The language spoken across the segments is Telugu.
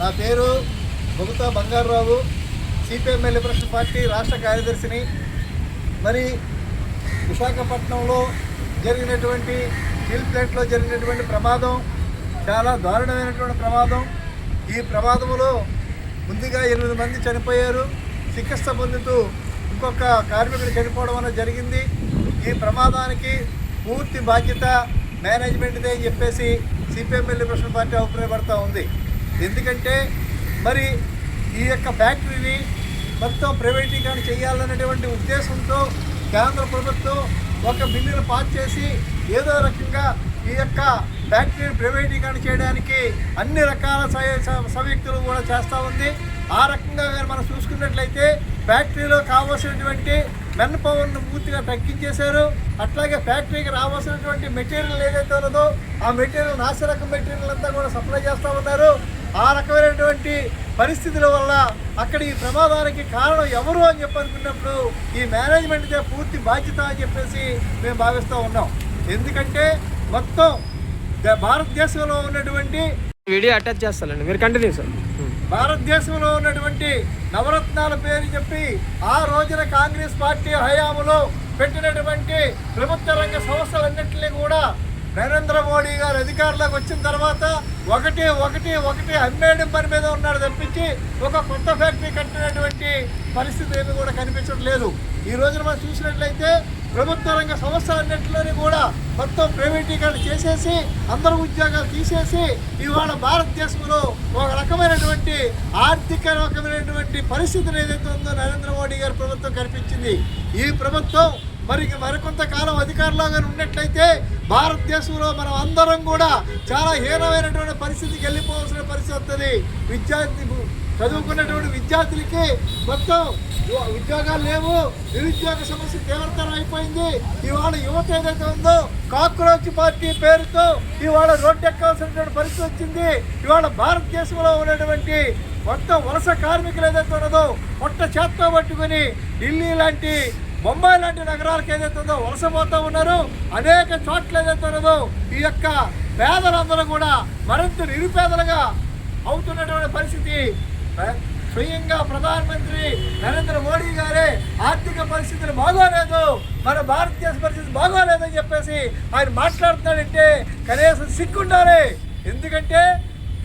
నా పేరు బొగుతా బంగారరావు, సిపిఎం లిబరేషన్ పార్టీ రాష్ట్ర కార్యదర్శిని. మరి విశాఖపట్నంలో జరిగినటువంటి స్టీల్ ప్లాంట్లో జరిగినటువంటి ప్రమాదం చాలా దారుణమైనటువంటి ప్రమాదం. ఈ ప్రమాదంలో ముందుగా 8 మంది చనిపోయారు. చికిత్స పొందుతూ ఇంకొక కార్మికుడు చనిపోవడం అనేది జరిగింది. ఈ ప్రమాదానికి పూర్తి బాధ్యత మేనేజ్మెంట్దే అని చెప్పేసి సిపిఎం లిబరేషన్ పార్టీ అభిప్రాయపడుతూ ఉంది. ఎందుకంటే మరి ఈ యొక్క ఫ్యాక్టరీని మొత్తం ప్రైవేటీకరణ చేయాలనేటువంటి ఉద్దేశంతో కేంద్ర ప్రభుత్వం ఒక బిల్లును పాస్ చేసి ఏదో రకంగా ఈ యొక్క ఫ్యాక్టరీని ప్రైవేటీకరణ చేయడానికి అన్ని రకాల సంయుక్తులు కూడా చేస్తూ ఉంది. ఆ రకంగా మనం చూసుకున్నట్లయితే ఫ్యాక్టరీలో కావాల్సినటువంటి మెన్ పవర్ను పూర్తిగా తగ్గించేశారు. అట్లాగే ఫ్యాక్టరీకి రావాల్సినటువంటి మెటీరియల్ ఏదైతే ఉన్నదో ఆ మెటీరియల్ నాసిరకం మెటీరియల్ అంతా కూడా సప్లై చేస్తూ ఉన్నారు. ఆ రకమైనటువంటి పరిస్థితుల వల్ల అక్కడ ఈ ప్రమాదానికి కారణం ఎవరు అని చెప్పి అనుకున్నప్పుడు ఈ మేనేజ్మెంట్దే పూర్తి బాధ్యత అని చెప్పేసి మేము భావిస్తూ ఉన్నాం. ఎందుకంటే మొత్తం భారతదేశంలో ఉన్నటువంటి వీడియో అటాచ్ చేస్తానండి, మీరు కంటిన్యూ సార్. భారతదేశంలో ఉన్నటువంటి నవరత్నాల పేరు చెప్పి ఆ రోజున కాంగ్రెస్ పార్టీ హయాంలో పెట్టినటువంటి ప్రభుత్వ రంగ సంస్థలన్నింటినీ కూడా నరేంద్ర మోడీ గారు అధికారంలోకి వచ్చిన తర్వాత ఒకటి అమ్మేయడం పని మీద ఉన్నాడు తప్పించి ఒక కొత్త ఫ్యాక్టరీ కట్టినటువంటి పరిస్థితి ఏమి కూడా కనిపించడం లేదు. ఈ రోజున మనం చూసినట్లయితే ప్రభుత్వ రంగ సంస్థలన్నింటిలోని కూడా మొత్తం ప్రైవేటీకరణ చేసేసి అందరూ ఉద్యోగాలు తీసేసి ఇవాళ భారతదేశంలో ఒక రకమైనటువంటి ఆర్థిక రకమైనటువంటి పరిస్థితిని ఏదైతే ఉందో నరేంద్ర మోడీ గారి ప్రభుత్వం కనిపించింది. ఈ ప్రభుత్వం మరికొంతకాలం అధికారంలోగా ఉన్నట్లయితే భారతదేశంలో మనం అందరం కూడా చాలా హీనమైనటువంటి పరిస్థితికి వెళ్ళిపోవాల్సిన పరిస్థితి వస్తుంది. చదువుకున్నటువంటి విద్యార్థులకి మొత్తం ఉద్యోగాలు లేవు, నిరుద్యోగ సమస్య తీవ్రతరం అయిపోయింది. ఇవాళ యువత ఏదైతే ఉందో కాక్రోచ్ పార్టీ పేరుతో ఇవాళ రోడ్డు ఎక్కాల్సినటువంటి పరిస్థితి వచ్చింది. ఇవాళ భారతదేశంలో ఉన్నటువంటి మొత్తం వలస కార్మికులు ఏదైతే ఉన్నదో పొట్ట చేత్తో పట్టుకుని ఢిల్లీ లాంటి బొంబాయి లాంటి నగరాలకు ఏదైతే ఉందో వలసపోతూ ఉన్నారు. అనేక చోట్ల ఏదైతే ఉన్నదో ఈ యొక్క పేదలందరూ కూడా మరింత నిరుపేదలుగా అవుతున్నటువంటి పరిస్థితి. స్వయంగా ప్రధానమంత్రి నరేంద్ర మోడీ గారే ఆర్థిక పరిస్థితులు బాగోలేదు, మన భారతదేశ పరిస్థితి బాగోలేదని చెప్పేసి ఆయన మాట్లాడుతున్నాడంటే కనీసం సిగ్గుండాలి. ఎందుకంటే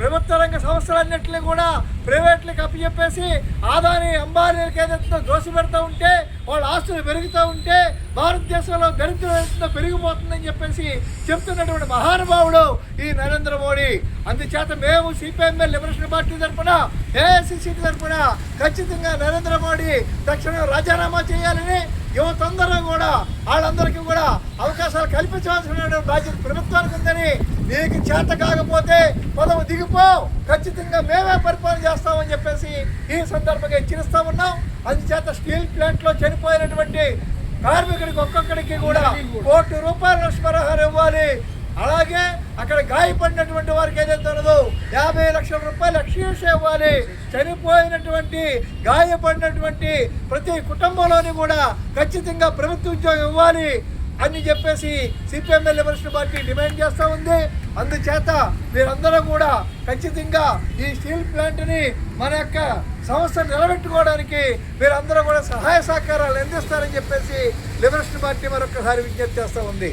ప్రభుత్వ రంగ సంస్థలన్నింటినీ కూడా ప్రైవేట్లకు అప్పచెప్పేసి ఆదాని అంబానీలకు ఏదైతే దోషి పెడతా ఉంటే వాళ్ళ ఆస్తులు పెరుగుతూ ఉంటే భారతదేశంలో దరిద్రం పెరిగిపోతుందని చెప్పేసి చెప్తున్నటువంటి మహానుభావుడు ఈ నరేంద్ర మోడీ. అందుచేత మేము సిపిఎం లిబరేషన్ పార్టీ తరఫున ఏఐసిసి తరఫున ఖచ్చితంగా నరేంద్ర మోడీ తక్షణం రాజీనామా చేయాలని యువతందరూ కూడా వాళ్ళందరికీ కూడా అవకాశాలు కల్పించవలసిన బాధ్యత ప్రభుత్వానికి ఉందని, నీకు చేత కాకపోతే పదవి దిగిపో, ఖచ్చితంగా మేమే పరిపాలన చేస్తామని చెప్పేసి ఈ సందర్భంగా హెచ్చరిస్తా ఉన్నాం. అందుచేత స్టీల్ ప్లాంట్లో చనిపోయినటువంటి కార్మికుడికి ఒక్కొక్కడికి కూడా ₹1 కోటి నష్టపరిహారం ఇవ్వాలి. అలాగే అక్కడ గాయపడినటువంటి వారికి ఏదైతే ఉన్నదో ₹50 లక్షల ఎక్స్‌గ్రేషియా ఇవ్వాలి. చనిపోయినటువంటి గాయపడినటువంటి ప్రతి కుటుంబంలోని కూడా ఖచ్చితంగా ప్రభుత్వ ఉద్యోగం ఇవ్వాలి అని చెప్పేసి సిపిఎం లిబరేషన్ పార్టీ డిమాండ్ చేస్తూ ఉంది. అందుచేత మీరందరూ కూడా ఖచ్చితంగా ఈ స్టీల్ ప్లాంట్ని మన యొక్క సంస్థను నిలబెట్టుకోవడానికి మీరందరూ కూడా సహాయ సహకారాలు అందిస్తారని చెప్పేసి లిబరేషన్ పార్టీ మరొకసారి విజ్ఞప్తి చేస్తూ ఉంది.